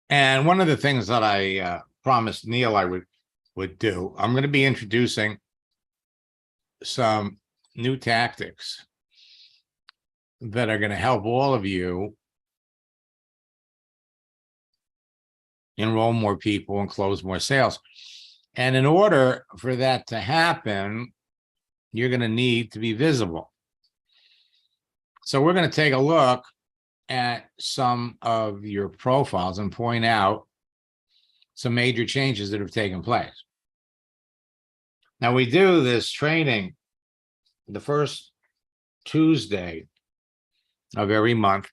And one of the things that I promised Neil I would do, I'm going to be introducing some new tactics that are going to help all of you enroll more people and close more sales. And in order for that to happen, you're going to need to be visible. So we're going to take a look at some of your profiles and point out some major changes that have taken place. Now, we do this training the first Tuesday of every month.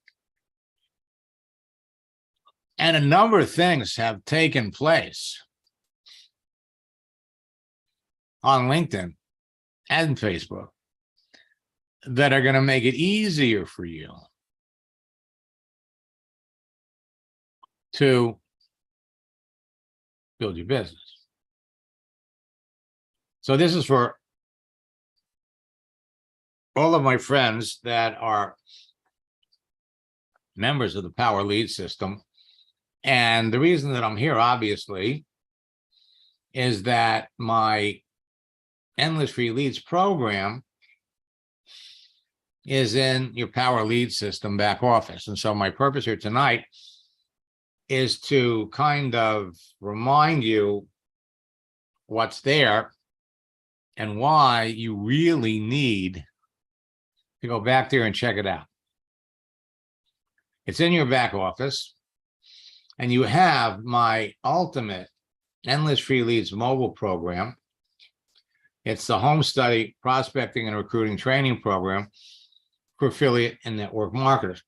And a number of things have taken place on LinkedIn and Facebook that are going to make it easier for you to build your business. So this is for all of my friends that are members of the Power Lead system. And the reason that I'm here, obviously, is that my Endless Free Leads program is in your Power Lead system back office. And so my purpose here tonight is to kind of remind you what's there and why you really need to go back there and check it out. It's in your back office, and you have my ultimate Endless Free Leads mobile program. It's the home study prospecting and recruiting training program for affiliate and network marketers.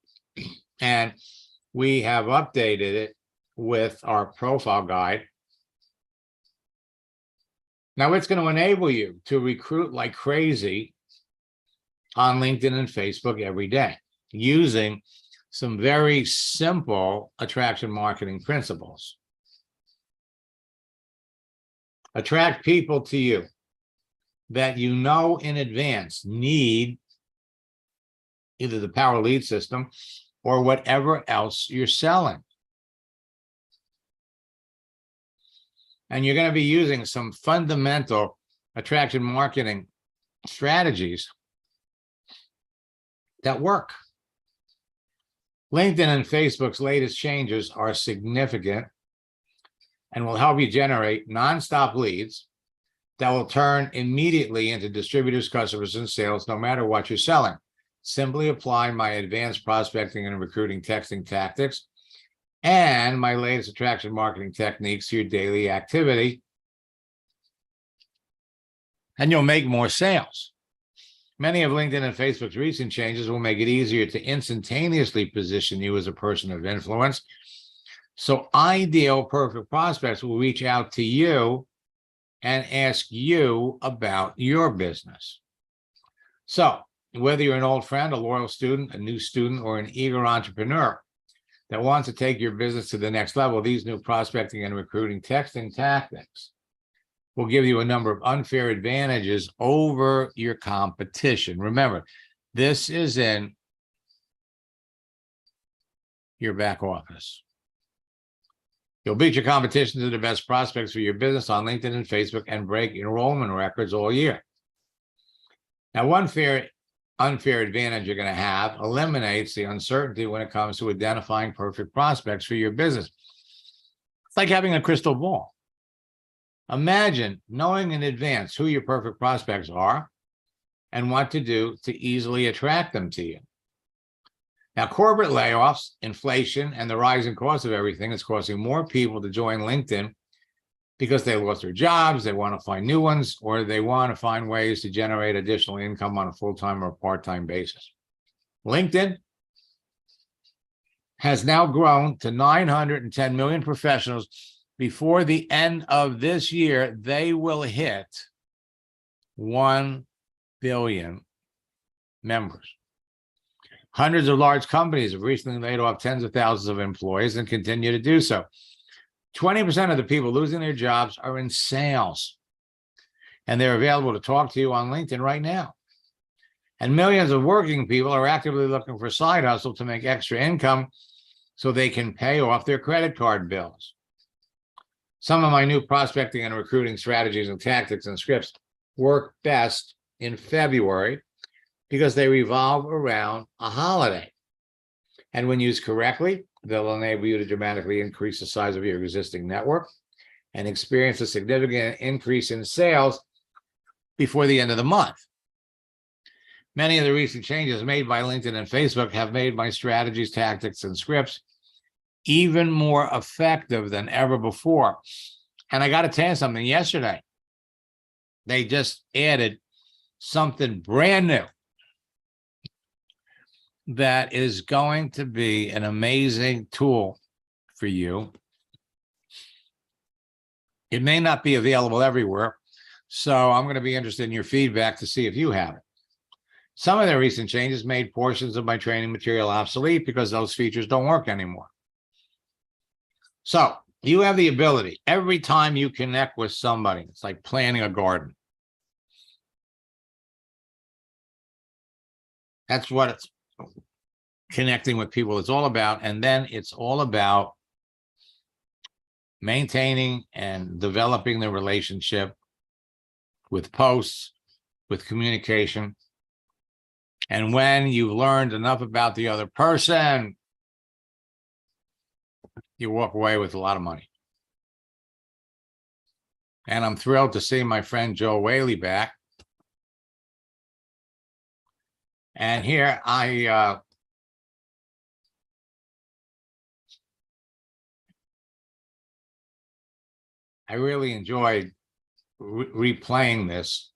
And we have updated it with our profile guide. Now it's going to enable you to recruit like crazy on LinkedIn and Facebook every day using some very simple attraction marketing principles. Attract people to you that you know in advance need either the Power Lead system or whatever else you're selling. And you're going to be using some fundamental attraction marketing strategies that work. LinkedIn and Facebook's latest changes are significant and will help you generate nonstop leads that will turn immediately into distributors, customers, and sales, no matter what you're selling. Simply apply my advanced prospecting and recruiting texting tactics and my latest attraction marketing techniques to your daily activity, and you'll make more sales. Many of LinkedIn and Facebook's recent changes will make it easier to instantaneously position you as a person of influence. So ideal perfect prospects will reach out to you and ask you about your business. So whether you're an old friend, a loyal student, a new student, or an eager entrepreneur that wants to take your business to the next level, these new prospecting and recruiting texting tactics will give you a number of unfair advantages over your competition. Remember, this is in your back office. You'll beat your competition to the best prospects for your business on LinkedIn and Facebook and break enrollment records all year. Now, one unfair advantage you're going to have eliminates the uncertainty when it comes to identifying perfect prospects for your business. It's like having a crystal ball. Imagine knowing in advance who your perfect prospects are and what to do to easily attract them to you. Now, corporate layoffs, inflation, and the rising cost of everything is causing more people to join LinkedIn because they lost their jobs, they want to find new ones, or they want to find ways to generate additional income on a full-time or part-time basis. LinkedIn has now grown to 910 million professionals. Before the end of this year, they will hit 1 billion members. Hundreds of large companies have recently laid off tens of thousands of employees and continue to do so. 20% of the people losing their jobs are in sales, and they're available to talk to you on LinkedIn right now. And millions of working people are actively looking for a side hustle to make extra income so they can pay off their credit card bills. Some of my new prospecting and recruiting strategies and tactics and scripts work best in February because they revolve around a holiday. And when used correctly, they'll enable you to dramatically increase the size of your existing network and experience a significant increase in sales before the end of the month. Many of the recent changes made by LinkedIn and Facebook have made my strategies, tactics, and scripts even more effective than ever before. And I got to tell you something, yesterday, they just added something brand new that is going to be an amazing tool for you. It may not be available everywhere, so I'm going to be interested in your feedback to see if you have it. Some of the recent changes made portions of my training material obsolete because those features don't work anymore. So you have the ability, every time you connect with somebody, it's like planting a garden. That's what it's connecting with people is all about. And then it's all about maintaining and developing the relationship with posts, with communication. And when you've learned enough about the other person, you walk away with a lot of money. And I'm thrilled to see my friend Joe Whaley back. And here I really enjoyed replaying this,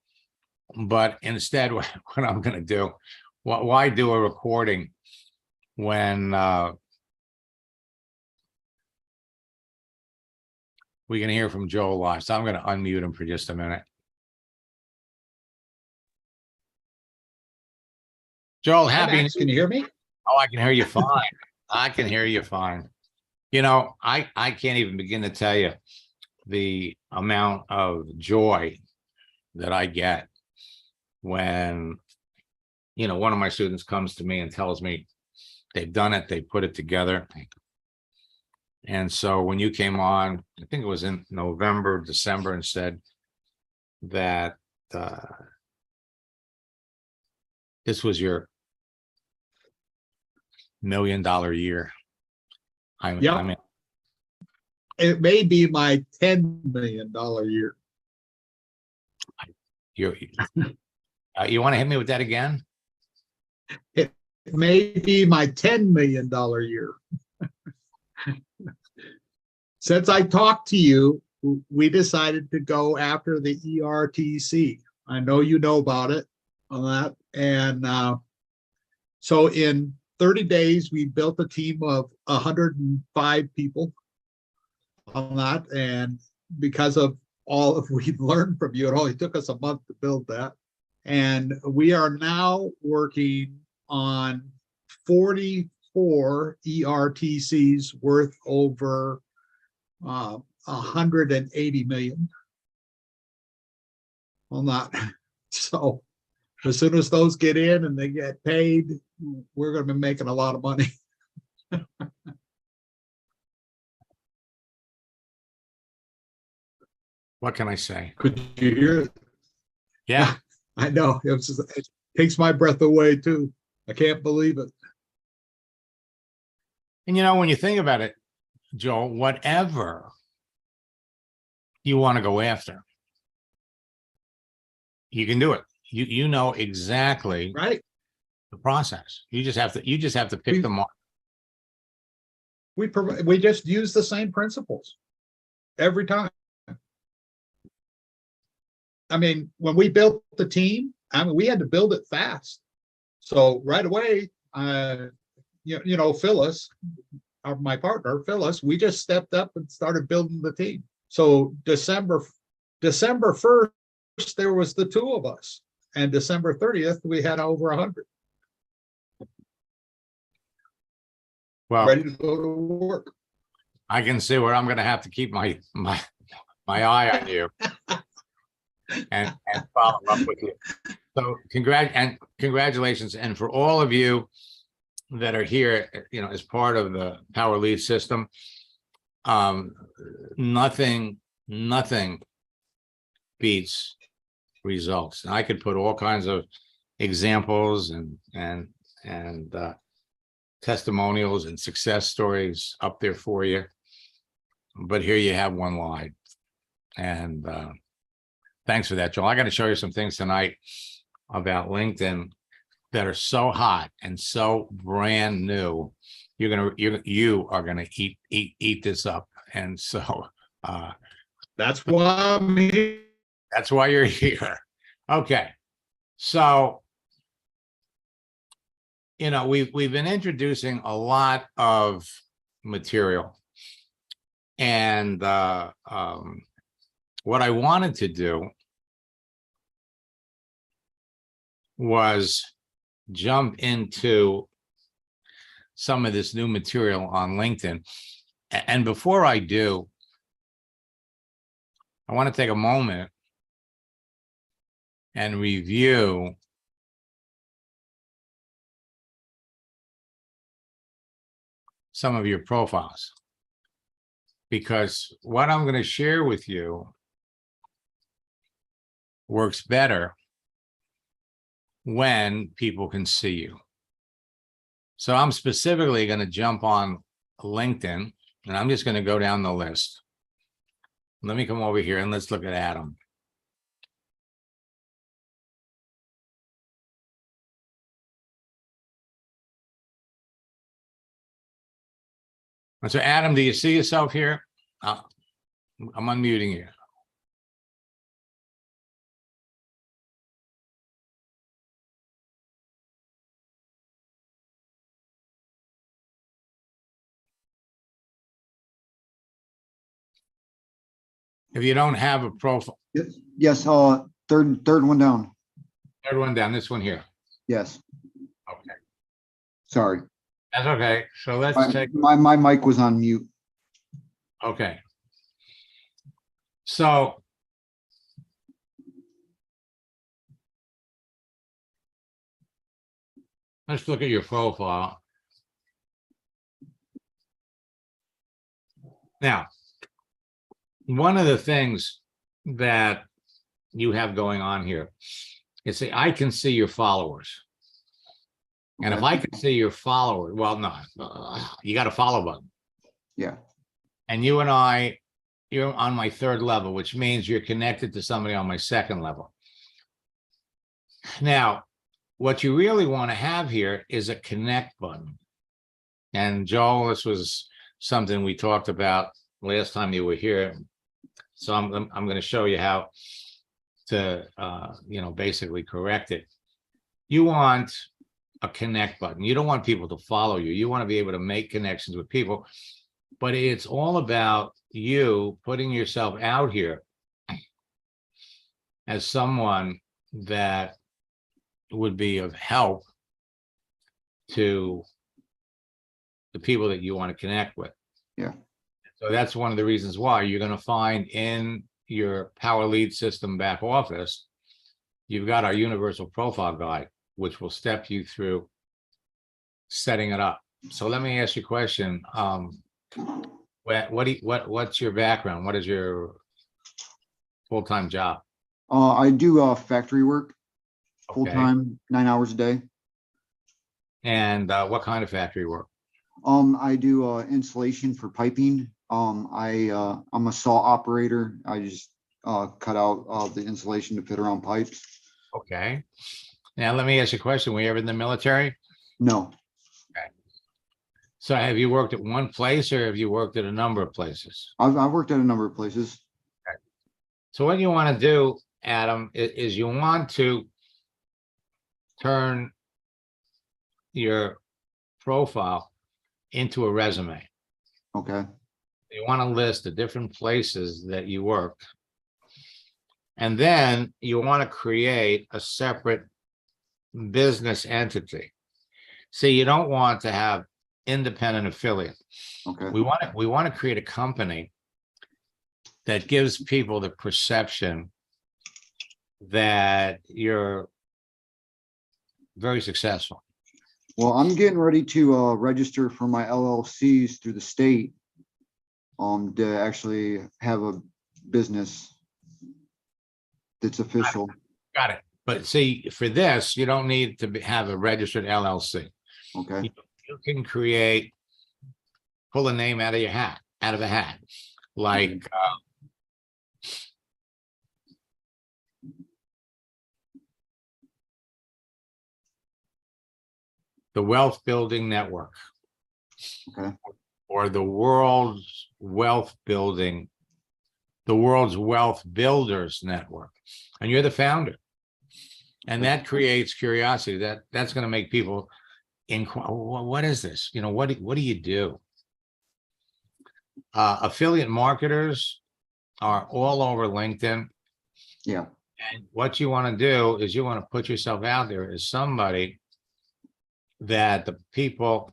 but instead what I'm going to do, why do a recording when we can hear from Joe live? So I'm going to unmute him for just a minute. Joel, happy. Can you hear me? Oh, I can hear you fine. I can hear you fine. You know, I can't even begin to tell you the amount of joy that I get when, you know, one of my students comes to me and tells me they've done it, they put it together. And so when you came on, I think it was in November, December, and said that this was your $1 million year. I mean, it may be my $10 million year. You want to hit me with that again? It may be my $10 million year. Since I talked to you, we decided to go after the ERTC. I know you know about it on that. And so in 30 days, we built a team of 105 people on that. And because of all of we learned from you, it only took us a month to build that. And we are now working on 44 ERTCs worth over 180 million on that. So as soon as those get in and they get paid, we're going to be making a lot of money. What can I say? Could you hear it? Yeah. I know. It takes my breath away too. I can't believe it. And you know, when you think about it, Joel, whatever you want to go after, you can do it. You know exactly right the process. You just have to pick them up. We just use the same principles every time. I mean, when we built the team, I mean, we had to build it fast. So right away, you know, Phyllis, my partner, Phyllis, we just stepped up and started building the team. So December 1st, there was the two of us. And December 30th, we had over 100. Well, ready to go to work. I can see where I'm going to have to keep my eye on you and follow up with you. So congratulations. And for all of you that are here, you know, as part of the Power Lead system, nothing beats results. And I could put all kinds of examples and testimonials and success stories up there for you. But here you have one line. And thanks for that, Joel. I got to show you some things tonight about LinkedIn that are so hot and so brand new. You are gonna eat this up. And so That's why I'm here. that's why you're here. Okay. So, you know, we've been introducing a lot of material. And what I wanted to do was jump into some of this new material on LinkedIn. And before I do, I want to take a moment and review some of your profiles, because what I'm going to share with you works better when people can see you. So I'm specifically going to jump on LinkedIn, and I'm just going to go down the list. Let me come over here and let's look at Adam. And so Adam, do you see yourself here? I'm unmuting you. If you don't have a profile, Yes, third one down. third one down, this one here. Yes, Okay, sorry. that's okay. So let's take, My mic was on mute. okay. So let's look at your profile. Now, one of the things that you have going on here is, see, I can see your followers. And if I can see your followers, well, no, you got a follow button. Yeah, And you and I, you're on my third level, which means you're connected to somebody on my second level. Now, what you really want to have here is a connect button. And Joel, this was something we talked about last time you were here. So I'm going to show you how to, you know, basically correct it. You want a connect button. You don't want people to follow you. You want to be able to make connections with people, but it's all about you putting yourself out here as someone that would be of help to the people that you want to connect with. Yeah. So that's one of the reasons why you're going to find in your Power Lead system back office, you've got our universal profile guide, which will step you through setting it up. So let me ask you a question. What's your background? What is your full-time job? I do factory work, Okay. full-time, 9 hours a day. And what kind of factory work? I do insulation for piping. I'm a saw operator. I just cut out the insulation to fit around pipes. Okay. Now let me ask you a question. Were you ever in the military? No, So have you worked at one place or have you worked at a number of places? I've worked at a number of places. So what you want to do, Adam, is you want to turn your profile into a resume. Okay, You want to list the different places that you worked. And then you want to create a separate business entity. See, you don't want to have independent affiliate. okay, We want to create a company that gives people the perception that you're very successful. Well, I'm getting ready to register for my LLCs through the state. To actually have a business that's official. Got it. But see, for this, you don't need to have a registered LLC. Okay, You can create, pull a name out of your hat, out of a hat, like the Wealth Building Network okay, or the World's Wealth Building, the World's Wealth Builders Network, and you're the founder. And that creates curiosity. That's going to make people inquire, what is this? You know, what do you do? Affiliate marketers are all over LinkedIn. yeah, And what you want to do is you want to put yourself out there as somebody that the people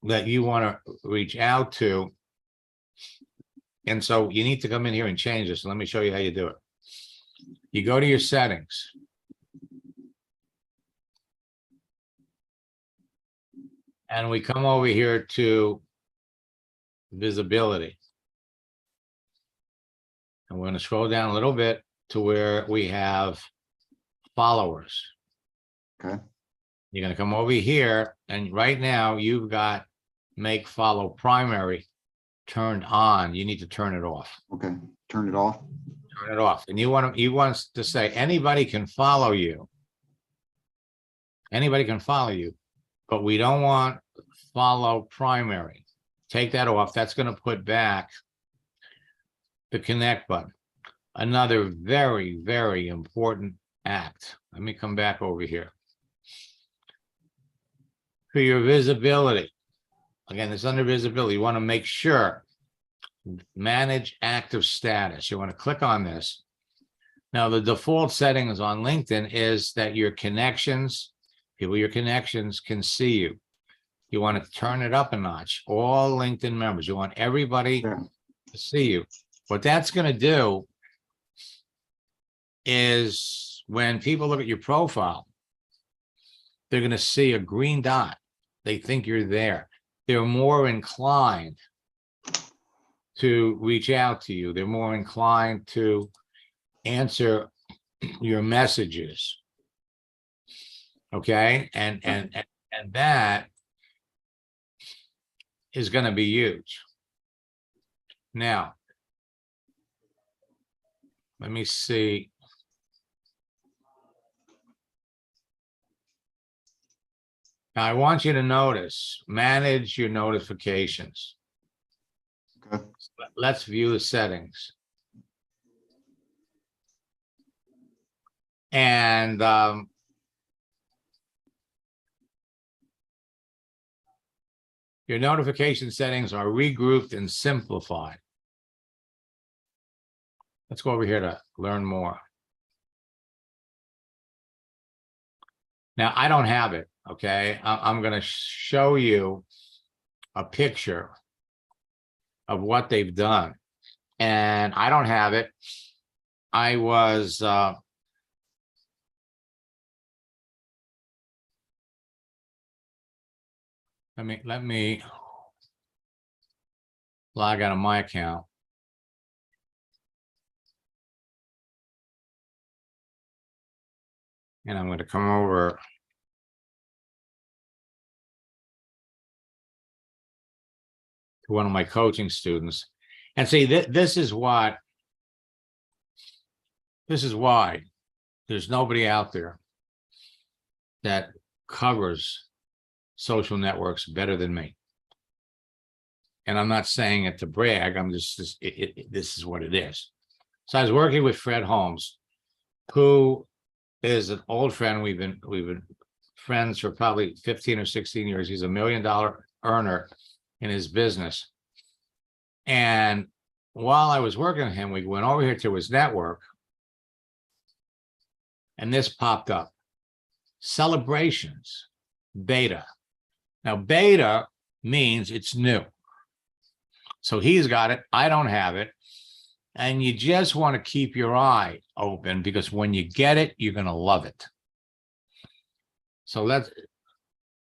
that you want to reach out to. And so you need to come in here and change this. Let me show you how you do it. You go to your settings. And we come over here to visibility. And we're going to scroll down a little bit to where we have followers. okay, You're going to come over here, and right now you've got make follow primary turned on. You need to turn it off. okay. Turn it off. Turn it off. And you want to say anybody can follow you. Anybody can follow you, but we don't want follow primary. Take that off. That's going to put back the connect button. Another very, very important act. Let me come back over here. For your visibility. Again, it's under visibility. You want to make sure manage active status. You want to click on this. Now, the default settings on LinkedIn is that your connections, your connections can see you. You want to turn it up a notch. All LinkedIn members, you want everybody Yeah. to see you. What that's going to do is when people look at your profile, they're going to see a green dot. They think you're there. They're more inclined to reach out to you. They're more inclined to answer your messages. Okay. And that is going to be huge. Now, let me see. Now, I want you to notice, manage your notifications. Okay. Let's view the settings. And your notification settings are regrouped and simplified. Let's go over here to learn more. Now, I don't have it, okay? I'm going to show you a picture of what they've done. And I don't have it. I was let me log out of my account. And I'm going to come over to one of my coaching students and see that this is why there's nobody out there that covers social networks better than me. And I'm not saying it to brag. I'm just this is what it is. So I was working with Fred Holmes, who is an old friend. We've been friends for probably 15 or 16 years. He's $1 million earner in his business. And while I was working with him, we went over here to his network, and this popped up. Celebrations, beta. Now, beta means it's new. So he's got it. I don't have it. And you just want to keep your eye open, because when you get it, you're going to love it. So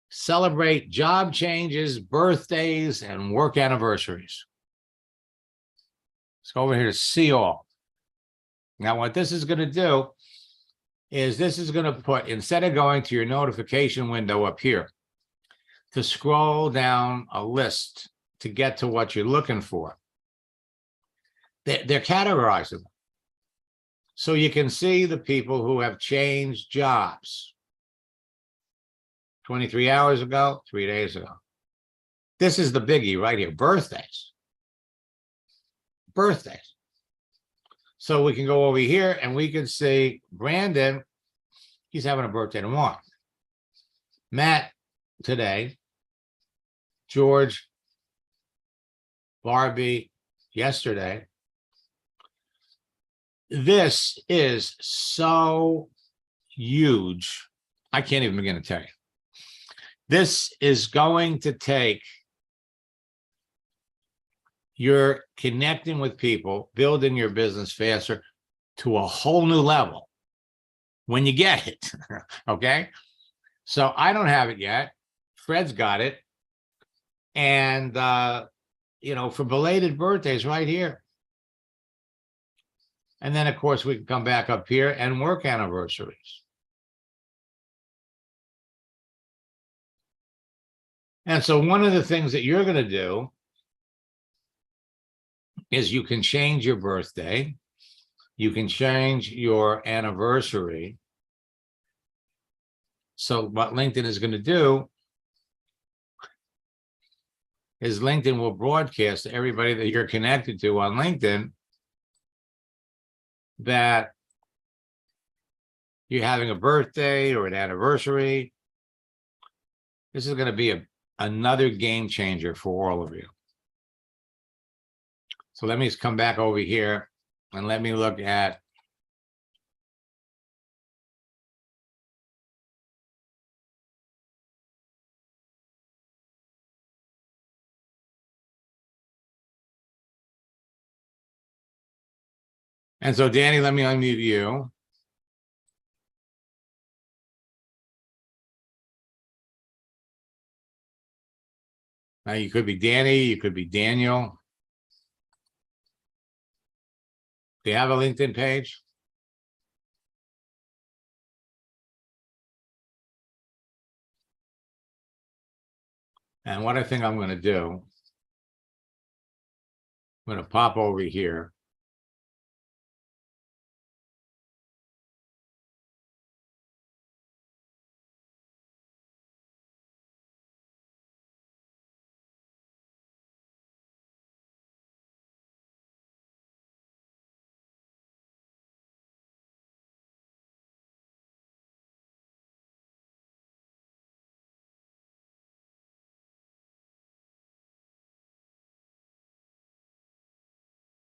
celebrate job changes, birthdays, and work anniversaries. Let's go over here to see all. Now, what this is going to do is this is going to put, instead of going to your notification window up here, to scroll down a list to get to what you're looking for. They're categorizing them. So you can see the people who have changed jobs. 23 hours ago, 3 days ago. This is the biggie right here, birthdays. Birthdays. So we can go over here and we can see Brandon, he's having a birthday tomorrow. Matt today, George, Barbie yesterday. This is so huge. I can't even begin to tell you. This is going to take your connecting with people, building your business faster to a whole new level when you get it. Okay. So I don't have it yet. Fred's got it. And, for belated birthdays right here. And then, of course, we can come back up here and work anniversaries. And so one of the things that you're going to do is you can change your birthday. You can change your anniversary. So what LinkedIn is going to do is LinkedIn will broadcast to everybody that you're connected to on LinkedIn that you're having a birthday or an anniversary. This is going to be another game changer for all of you. So let me just come back over here and let me look at and so Danny, let me unmute you. Now you could be Danny, you could be Daniel. Do you have a LinkedIn page? And what I think I'm going to do, I'm going to pop over here.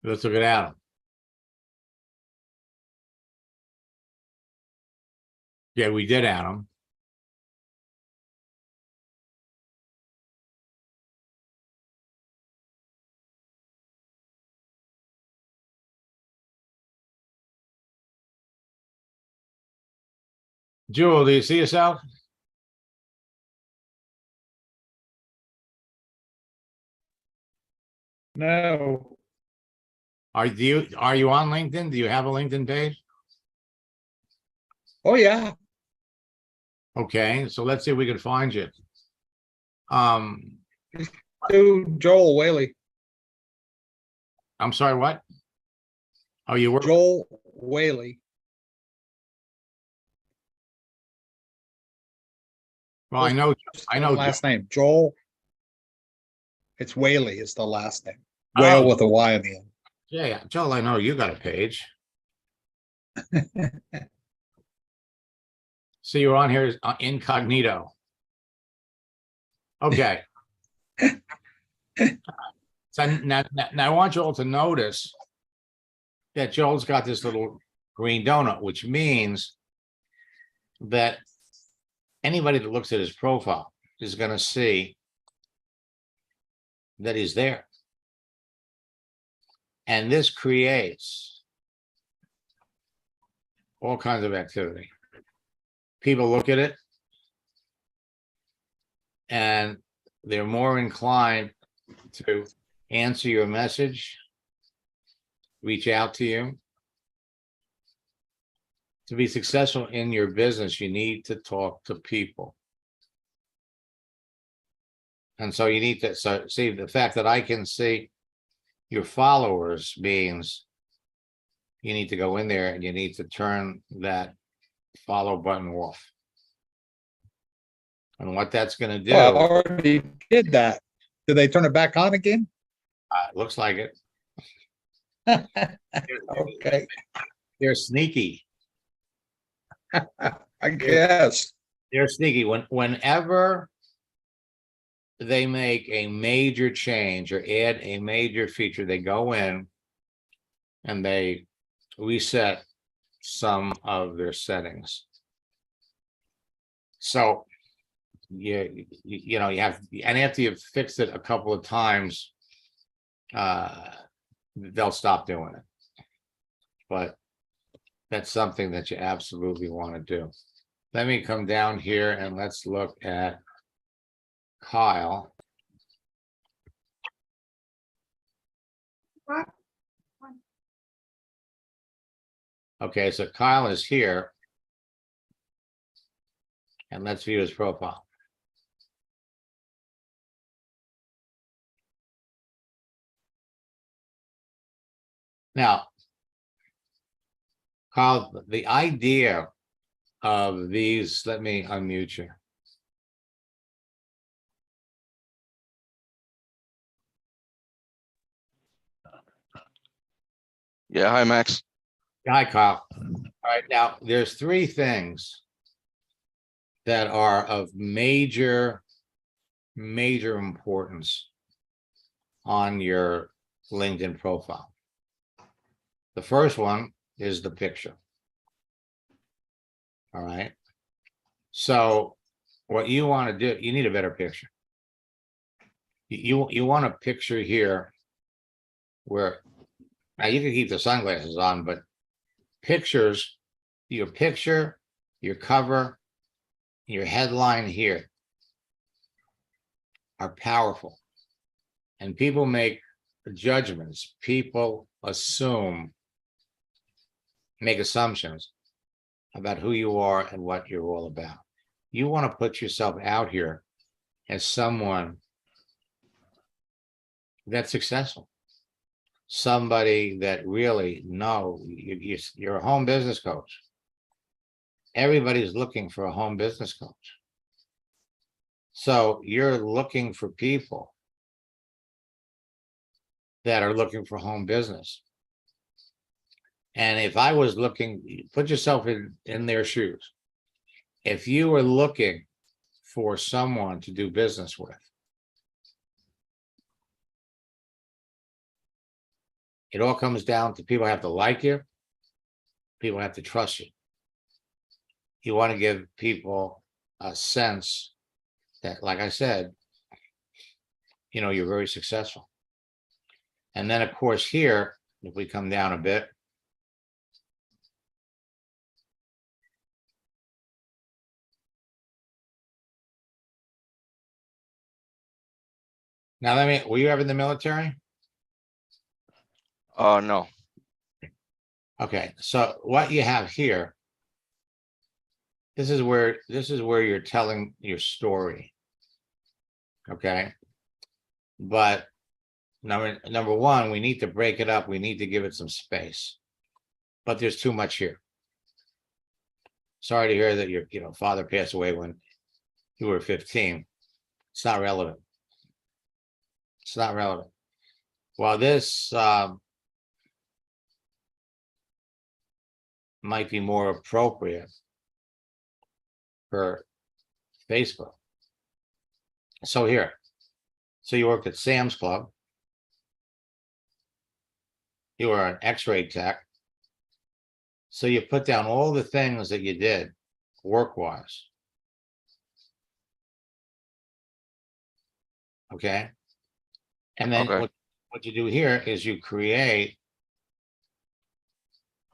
Let's look at Adam. Yeah, we did Adam. Jewel, do you see yourself? No. Are you on LinkedIn? Do you have a LinkedIn page? Oh, yeah. Okay, so let's see if we can find you. To Joel Whaley. I'm sorry, what? Oh, you were Joel Whaley. well, I know Last name, Joel. It's Whaley is the last name. Oh. Whale with a Y in the end. Yeah, Joel, I know you got a page. So you're on here incognito. Okay. So now I want you all to notice that Joel's got this little green donut, which means that anybody that looks at his profile is going to see that he's there. And this creates all kinds of activity. People look at it and they're more inclined to answer your message, reach out to you. To be successful in your business, you need to talk to people. And so you need to see the fact that I can see your followers means you need to go in there and you need to turn that follow button off. And what that's going to do, Well, I already did that. Did they turn it back on again? looks like it. Okay, They're sneaky. I guess. They're sneaky. Whenever they make a major change or add a major feature, they go in and they reset some of their settings. So you know, you have, and after you've fixed it a couple of times, they'll stop doing it. But that's something that you absolutely want to do. Let me come down here and let's look at Kyle. Okay, so Kyle is here. And let's view his profile. Now, Kyle, the idea of these, let me unmute you. Yeah, hi, Max. Hi, Kyle. All right, now there's three things that are of major importance on your LinkedIn profile. The first one is the picture. All right. So what you want to do, you need a better picture. You want a picture here where, now you can keep the sunglasses on, but pictures, your picture, your cover, your headline here are powerful. And people make judgments. People assume, make assumptions about who you are and what you're all about. You want to put yourself out here as someone that's successful. Somebody that really you're a home business coach. Everybody's looking for a home business coach. So you're looking for people that are looking for home business. And if I was looking, put yourself in their shoes. If you were looking for someone to do business with, it all comes down to people have to like you. People have to trust you. You want to give people a sense that, like I said, you know, you're very successful. And then, of course, here, if we come down a bit, now were you ever in the military? No. Okay, so what you have here, this is where you're telling your story. Okay. But number one, we need to break it up. We need to give it some space. But there's too much here. Sorry to hear that your father passed away when you were 15. It's not relevant. It's not relevant. Well, this might be more appropriate for Facebook. So here, so you worked at Sam's Club. You were an X-ray tech. So you put down all the things that you did work-wise. Okay. And then Okay. what you do here is you create,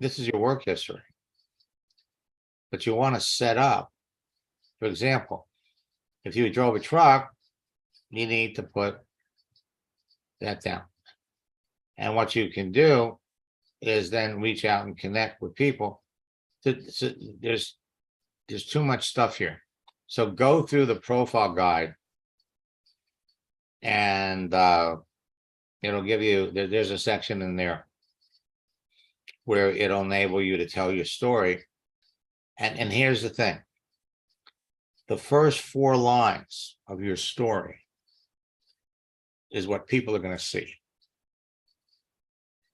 this is your work history. But you want to set up, for example, If you drove a truck, you need to put that down. And what you can do is then reach out and connect with people. There's too much stuff here. So go through the profile guide. And it'll give you, there's a section in there where it'll enable you to tell your story. And here's the thing. The first 4 lines of your story is what people are going to see.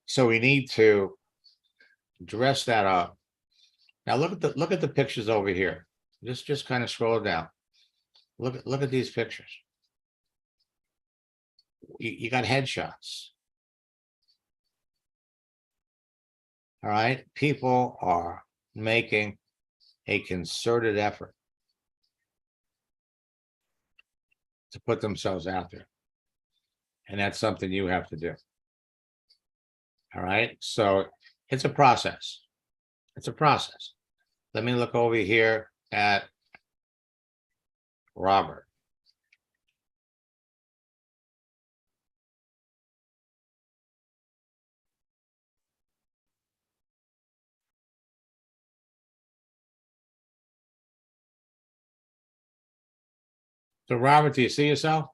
So we need to dress that up. Now look at the pictures over here. Just kind of scroll down. Look at these pictures. You got headshots. All right. People are making a concerted effort to put themselves out there. And that's something you have to do. All right. So it's a process. It's a process. Let me look over here at Robert. So Robert, do you see yourself?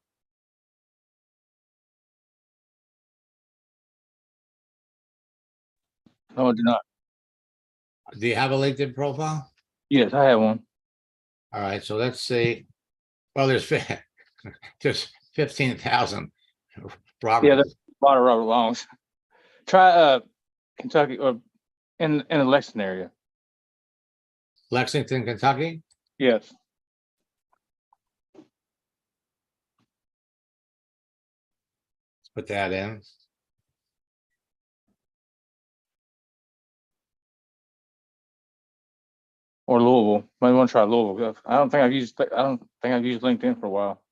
No, I do not. Do you have a LinkedIn profile? Yes, I have one. All right, so let's see. Well, there's just 15,000. Robert. Yeah, that's a lot of Robert Longs. Try Kentucky or in the Lexington area. Lexington, Kentucky. Yes. Let's put that in. Or Louisville. Might want to try Louisville. I don't think I've used LinkedIn for a while.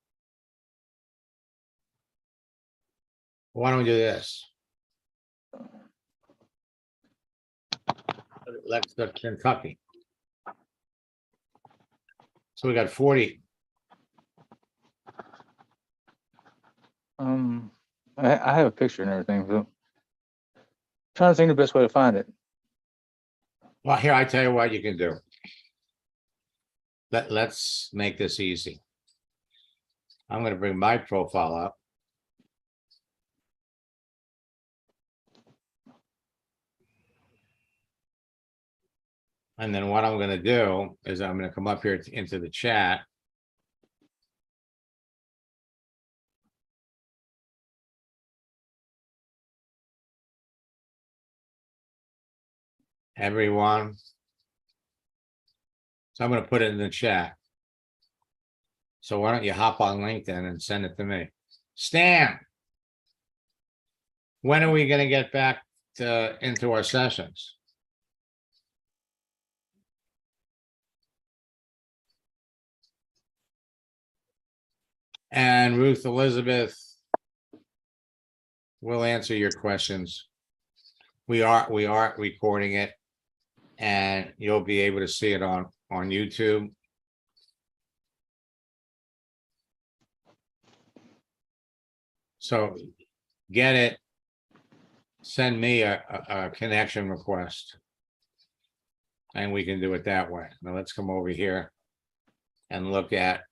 Why don't we do this? Lexington, Kentucky. So we got 40. I have a picture and everything, so trying to think the best way to find it. Well, here, I tell you what you can do. Let's make this easy. I'm going to bring my profile up. And then what I'm going to do is I'm going to come up here into the chat. Everyone. So I'm going to put it in the chat. So why don't you hop on LinkedIn and send it to me? Stan, when are we going to get back into our sessions? And Ruth Elizabeth will answer your questions. We are recording it, and you'll be able to see it on YouTube. So get it, send me a connection request, and we can do it that way. Now let's come over here and look at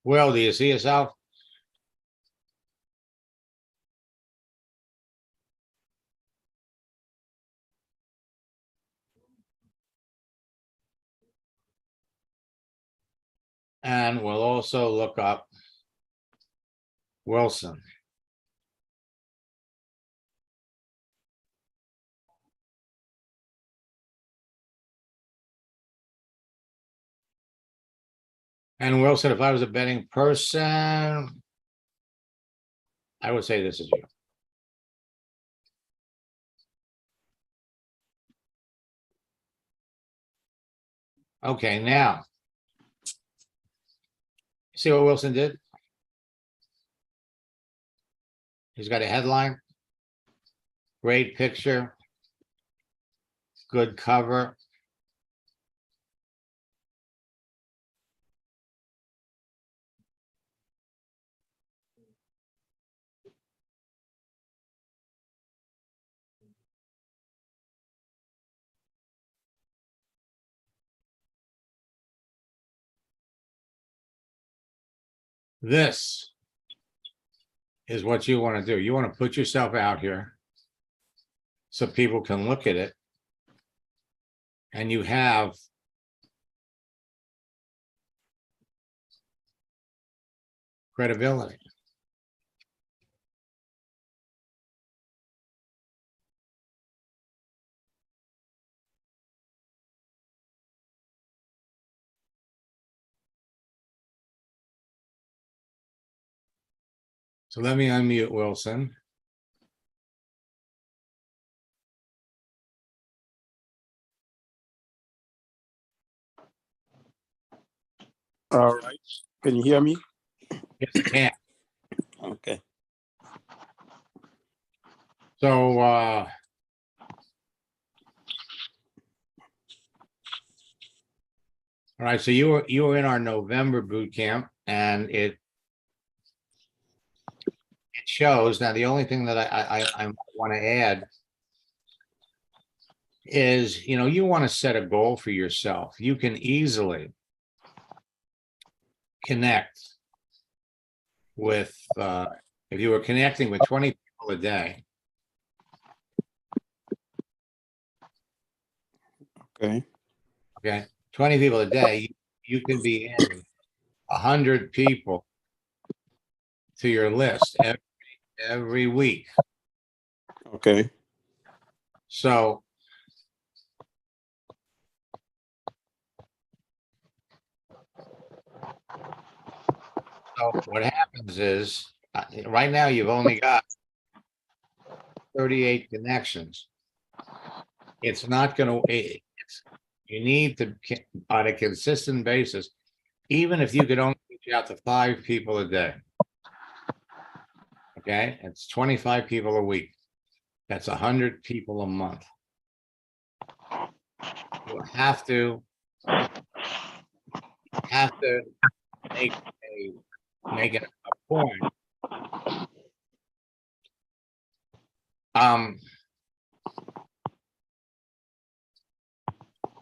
Will, do you see yourself? And we'll also look up Wilson. And Wilson, if I was a betting person, I would say this is you. Okay, now, see what Wilson did? He's got a headline. Great picture. Good cover. This is what you want to do. You want to put yourself out here so people can look at it. And you have credibility. So let me unmute Wilson. All right. Can you hear me? Yes, I can. Okay. So all right, so you were in our November boot camp, and it shows. Now, the only thing that I want to add is, you want to set a goal for yourself. You can easily connect with, if you were connecting with 20 people a day, Okay. okay, 20 people a day, you can be in 100 people to your list every week. Okay. So what happens is, right now you've only got 38 connections. It's not going to, you need to, on a consistent basis, even if you could only reach out to 5 people a day. Okay, it's 25 people a week. That's 100 people a month. You have to make it a point.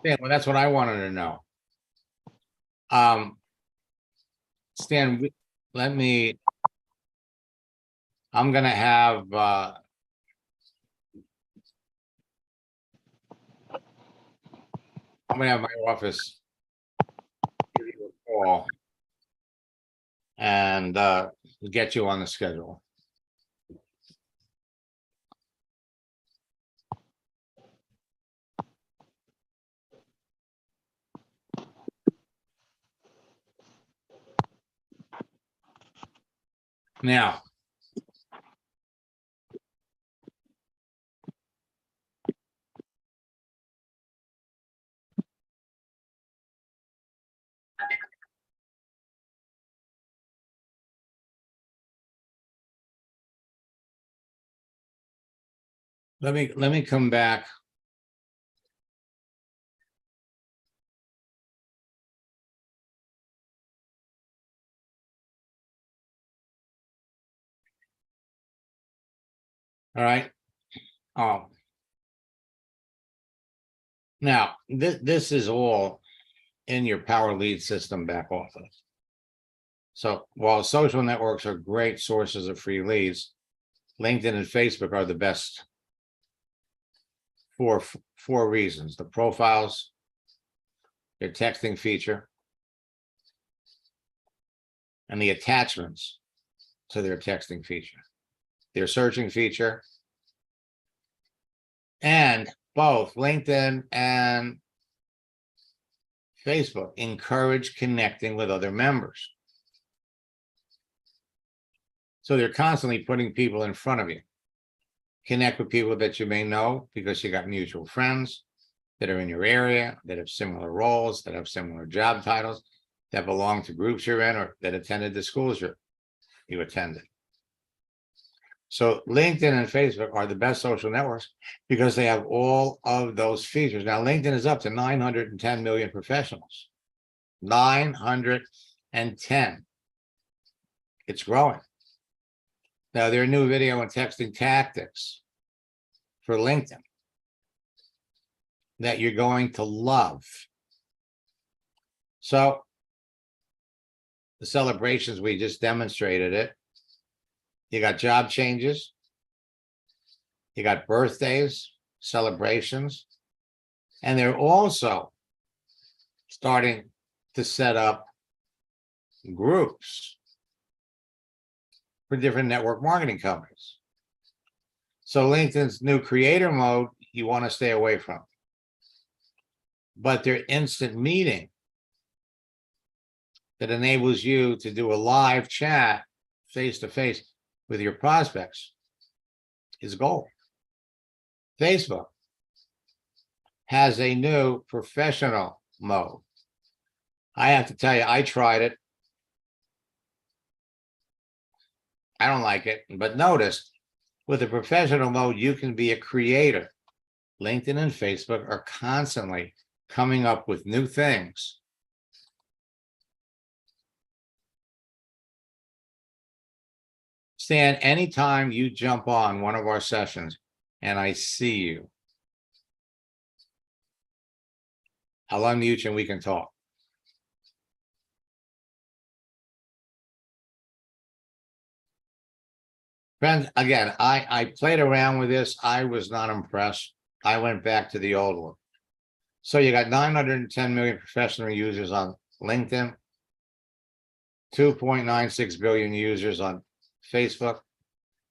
Yeah, well, that's what I wanted to know. Stan, I'm gonna have my office give you a call and get you on the schedule. Now, let me come back. All right. Now this is all in your Power Lead system back office. So while social networks are great sources of free leads, LinkedIn and Facebook are the best for 4 reasons: the profiles, their texting feature, and the attachments to their texting feature, their searching feature. And both LinkedIn and Facebook encourage connecting with other members. So they're constantly putting people in front of you. Connect with people that you may know because you got mutual friends that are in your area, that have similar roles, that have similar job titles, that belong to groups you're in, or that attended the schools you attended. So LinkedIn and Facebook are the best social networks because they have all of those features. Now, LinkedIn is up to 910 million professionals. 910. It's growing. Now, there are new video and texting tactics for LinkedIn that you're going to love. So the celebrations, we just demonstrated it. You got job changes. You got birthdays, celebrations, and they're also starting to set up groups for different network marketing companies. So LinkedIn's new creator mode, you want to stay away from. But their instant meeting that enables you to do a live chat face-to-face with your prospects is gold. Facebook has a new professional mode. I have to tell you, I tried it. I don't like it, but notice with the professional mode, you can be a creator. LinkedIn and Facebook are constantly coming up with new things. Stan, anytime you jump on one of our sessions and I see you, I'll unmute you and we can talk. Friends, again, I played around with this. I was not impressed. I went back to the old one. So you got 910 million professional users on LinkedIn, 2.96 billion users on Facebook,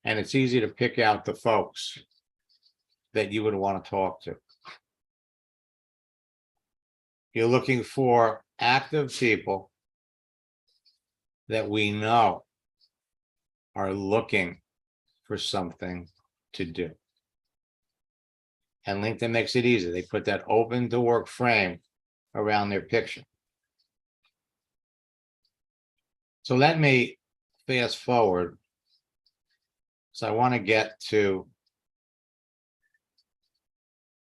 and it's easy to pick out the folks that you would want to talk to. You're looking for active people that we know are looking for something to do. And LinkedIn makes it easy. They put that open to work frame around their picture. So let me fast forward. So I want to get to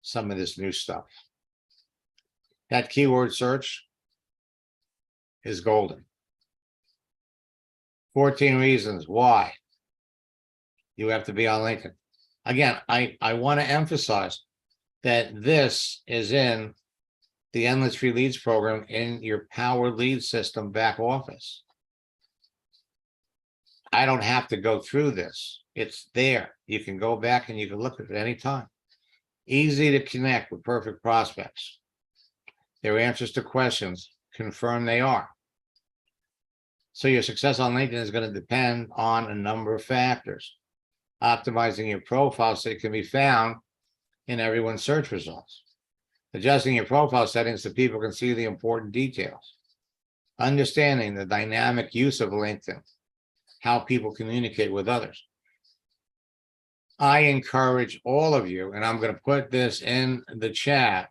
some of this new stuff. That keyword search is golden. 14 reasons why you have to be on LinkedIn. Again, I want to emphasize that this is in the Endless Free Leads program in your Power Lead System back office. I don't have to go through this. It's there. You can go back and you can look at it anytime. Easy to connect with perfect prospects. Their answers to questions confirm they are. So your success on LinkedIn is going to depend on a number of factors. Optimizing your profile so it can be found in everyone's search results. Adjusting your profile settings so people can see the important details. Understanding the dynamic use of LinkedIn, how people communicate with others. I encourage all of you, and I'm going to put this in the chat.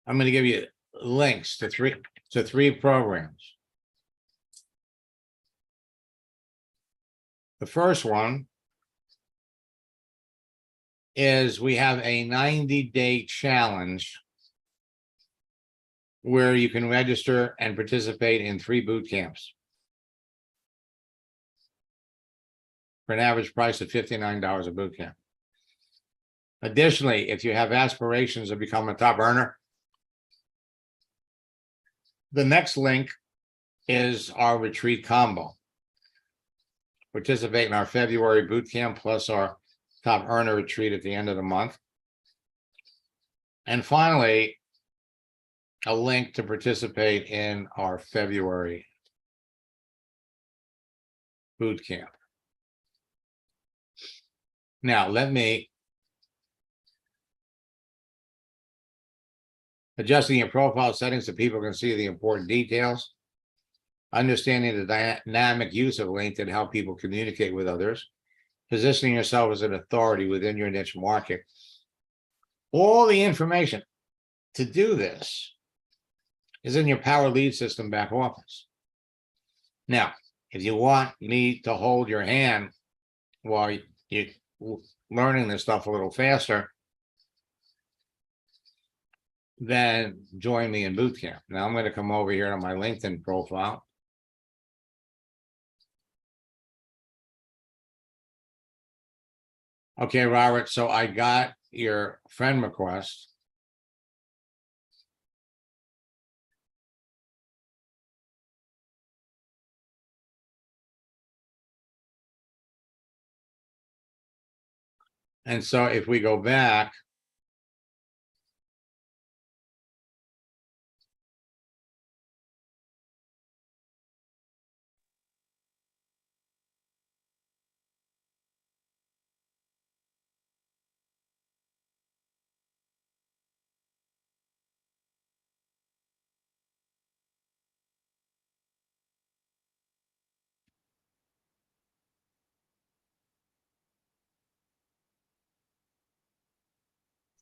I'm going to give you links to three programs. The first one is we have a 90-day challenge where you can register and participate in 3 boot camps for an average price of $59 a boot camp. Additionally, if you have aspirations to become a top earner, the next link is our retreat combo. Participate in our February boot camp plus our top earner retreat at the end of the month. And finally, a link to participate in our February boot camp. Now, let me adjusting your profile settings so people can see the important details. Understanding the dynamic use of LinkedIn, how people communicate with others. positioning yourself as an authority within your niche market. All the information to do this is in your Power Lead System back office. Now, if you want me to hold your hand while you're learning this stuff a little faster, then join me in boot camp. Now I'm going to come over here to my LinkedIn profile. Okay, Robert, so I got your friend request. And so if we go back,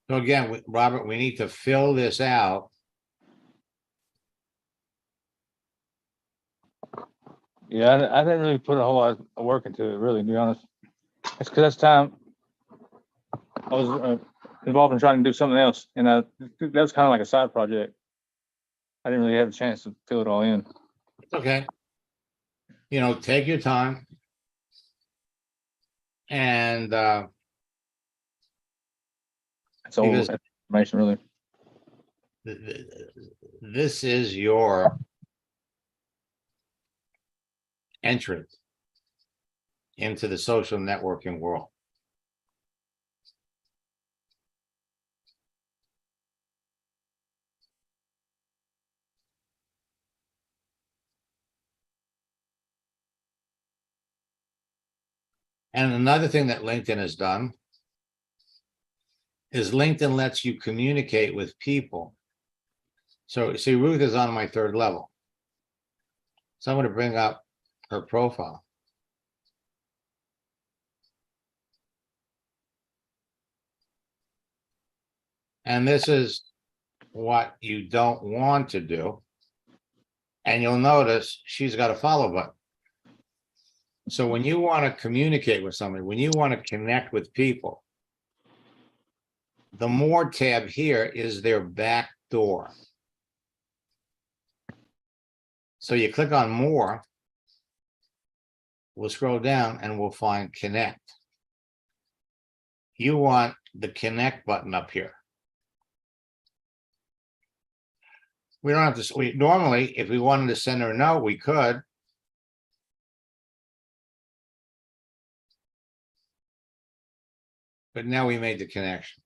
so again, Robert, we need to fill this out. Yeah, I didn't really put a whole lot of work into it, really, to be honest. It's because that's time I was involved in trying to do something else, and that was kind of like a side project. I didn't really have a chance to fill it all in. Okay. You know, take your time. And It's all Because- information, really. this is your entrance into the social networking world. And another thing that LinkedIn has done is LinkedIn lets you communicate with people. So see, Ruth is on my third level. So I'm going to bring up her profile. And this is what you don't want to do. And you'll notice she's got a follow button. So when you want to communicate with somebody, when you want to connect with people, the More tab here is their back door. So you click on More, we'll scroll down and we'll find Connect. You want the Connect button up here. We don't have to, normally, if we wanted to send her a note, we could. But now we made the connection.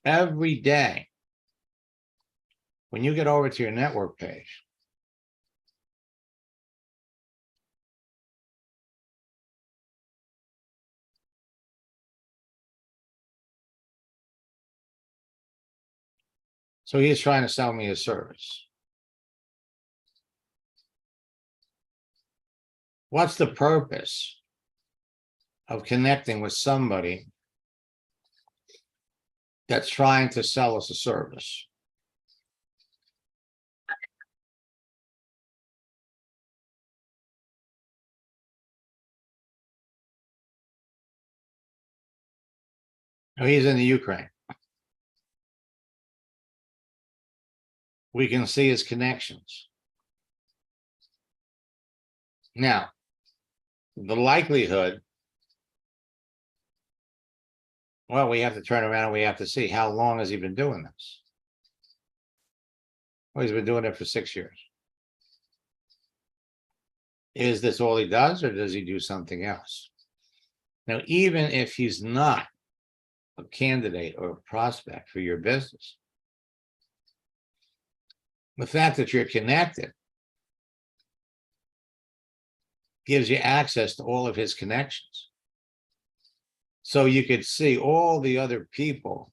Every day, when you get over to your network page, so he is trying to sell me a service. What's the purpose of connecting with somebody that's trying to sell us a service? Oh, he's in the Ukraine. We can see his connections. Now, the likelihood, well, we have to turn around and we have to see how long has he been doing this? Well, he's been doing it for 6 years. Is this all he does, or does he do something else? Now, even if he's not a candidate or a prospect for your business, the fact that you're connected gives you access to all of his connections. So you could see all the other people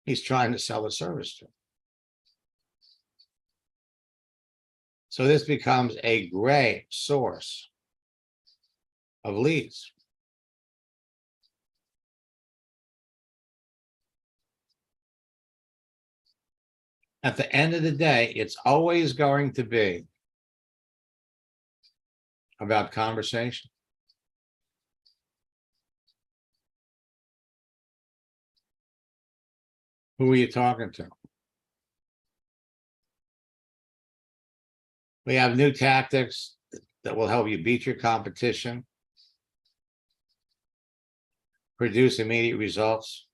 he's trying to sell a service to. So this becomes a great source of leads. At the end of the day, it's always going to be about conversation. Who are you talking to? We have new tactics that will help you beat your competition, produce immediate results.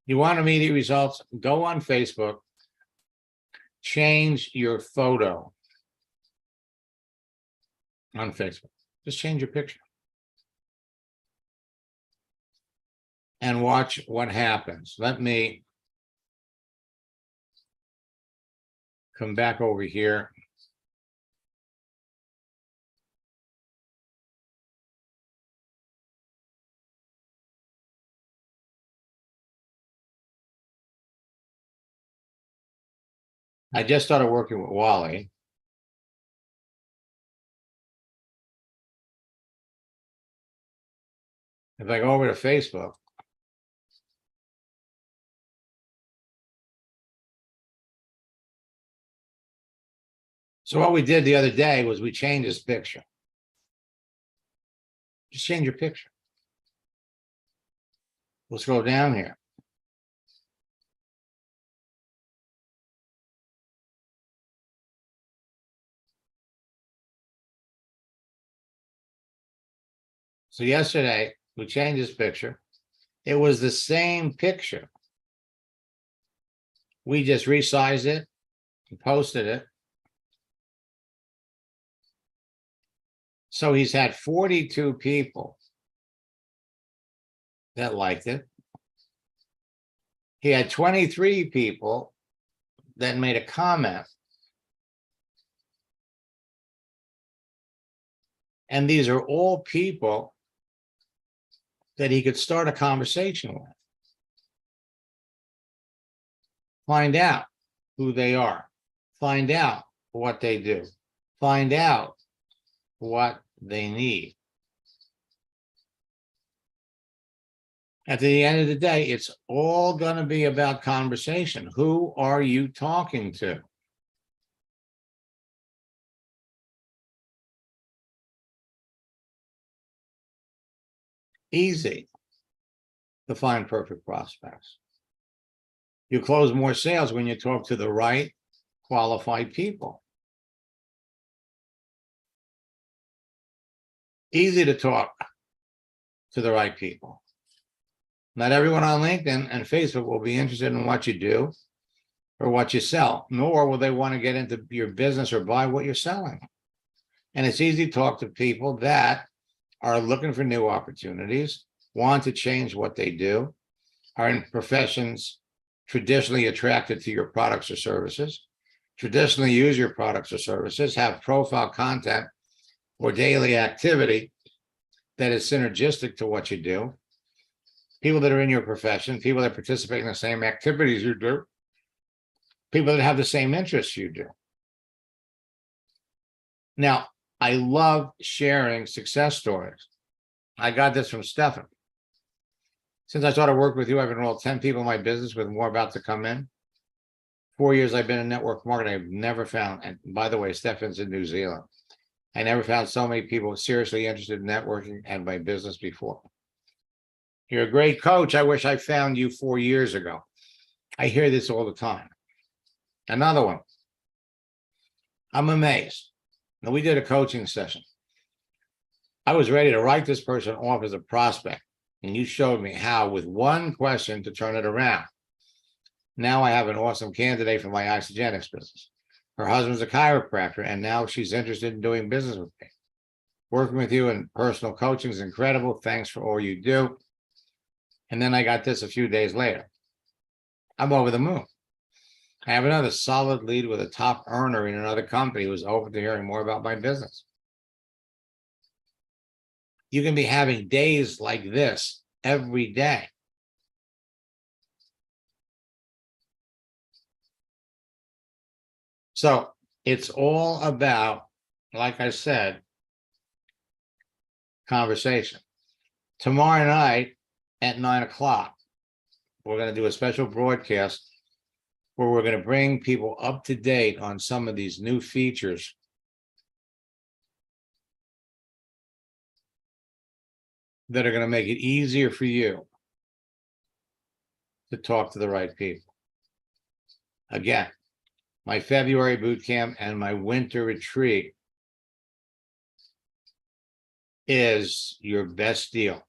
You want immediate results? Go on Facebook, change your photo on Facebook. Just change your picture. And watch what happens. Let me come back over here. I just started working with Wally. If I go over to Facebook, so what we did the other day was we changed his picture. Just change your picture. We'll scroll down here. So yesterday, we changed his picture. It was the same picture. We just resized it and posted it. So he's had 42 people that liked it. He had 23 people that made a comment. And these are all people that he could start a conversation with. Find out who they are. Find out what they do. Find out what they need. At the end of the day, it's all going to be about conversation. Who are you talking to? Easy to find perfect prospects. You close more sales when you talk to the right qualified people. Easy to talk to the right people. Not everyone on LinkedIn and Facebook will be interested in what you do or what you sell, nor will they want to get into your business or buy what you're selling. And it's easy to talk to people that are looking for new opportunities, want to change what they do, are in professions traditionally attracted to your products or services, traditionally use your products or services, have profile content or daily activity that is synergistic to what you do, people that are in your profession, people that participate in the same activities you do, people that have the same interests you do. Now, I love sharing success stories. I got this from Stefan. Since I started working with you, I've enrolled 10 people in my business with more about to come in. 4 years I've been in network marketing. I've never found, and by the way, Stefan's in New Zealand. I never found so many people seriously interested in networking and my business before. You're a great coach. I wish I found you 4 years ago. I hear this all the time. Another one. I'm amazed. Now, we did a coaching session. I was ready to write this person off as a prospect, and you showed me how with one question to turn it around. Now I have an awesome candidate for my Isagenix business. Her husband's a chiropractor, and now she's interested in doing business with me. Working with you in personal coaching is incredible. Thanks for all you do. And then I got this a few days later. I'm over the moon. I have another solid lead with a top earner in another company who's open to hearing more about my business. You can be having days like this every day. So it's all about, like I said, conversation. Tomorrow night at 9 o'clock, we're going to do a special broadcast where we're going to bring people up to date on some of these new features that are going to make it easier for you to talk to the right people. Again, my February boot camp and my winter retreat is your best deal.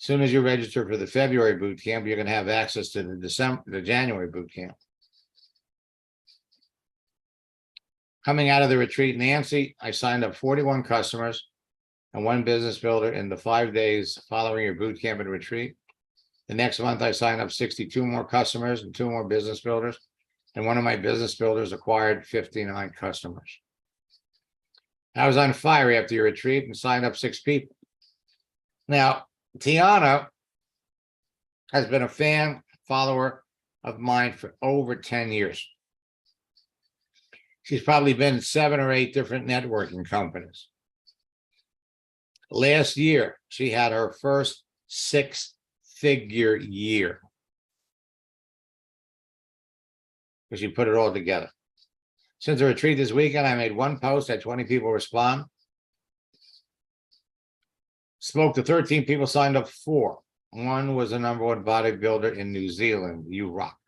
As soon as you register for the February boot camp, you're going to have access to the January boot camp. Coming out of the retreat, Nancy, I signed up 41 customers and 1 business builder in the 5 days following your boot camp and retreat. The next month, I signed up 62 more customers and 2 more business builders. And one of my business builders acquired 59 customers. I was on fire after your retreat and signed up 6 people. Now, Tiana has been a fan follower of mine for over 10 years. She's probably been in 7 or 8 different networking companies. Last year, she had her first 6-figure year. Because she put it all together. Since the retreat this weekend, I made 1 post, had 20 people respond. Spoke to 13 people, signed up 4. 1 was the #1 bodybuilder in New Zealand. You rock.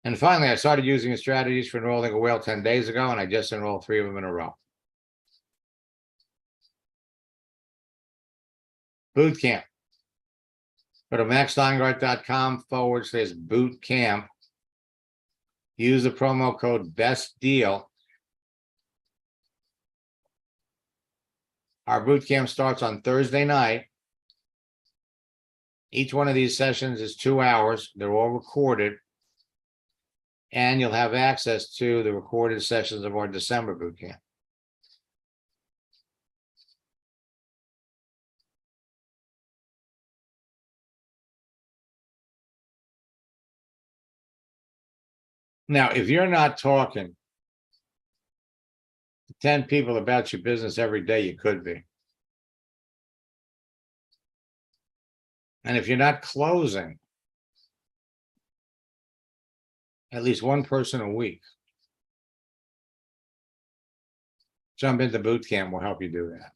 And finally, I started using the strategies for enrolling a whale 10 days ago, and I just enrolled 3 of them in a row. Boot camp. Go to maxsteingart.com/boot camp. Use the promo code BEST DEAL. Our boot camp starts on Thursday night. Each one of these sessions is 2 hours. They're all recorded. And you'll have access to the recorded sessions of our December boot camp. Now, if you're not talking to 10 people about your business every day, you could be. And if you're not closing at least 1 person a week, jump into boot camp. We'll help you do that.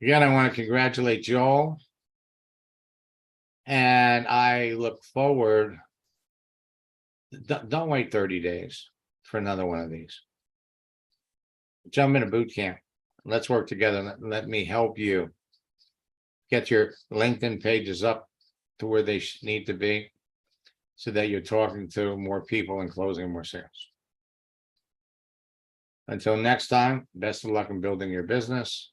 Again, I want to congratulate Joel. And I look forward. Don't wait 30 days for another one of these. Jump into boot camp. Let's work together. Let me help you get your LinkedIn pages up to where they need to be so that you're talking to more people and closing more sales. Until next time, best of luck in building your business.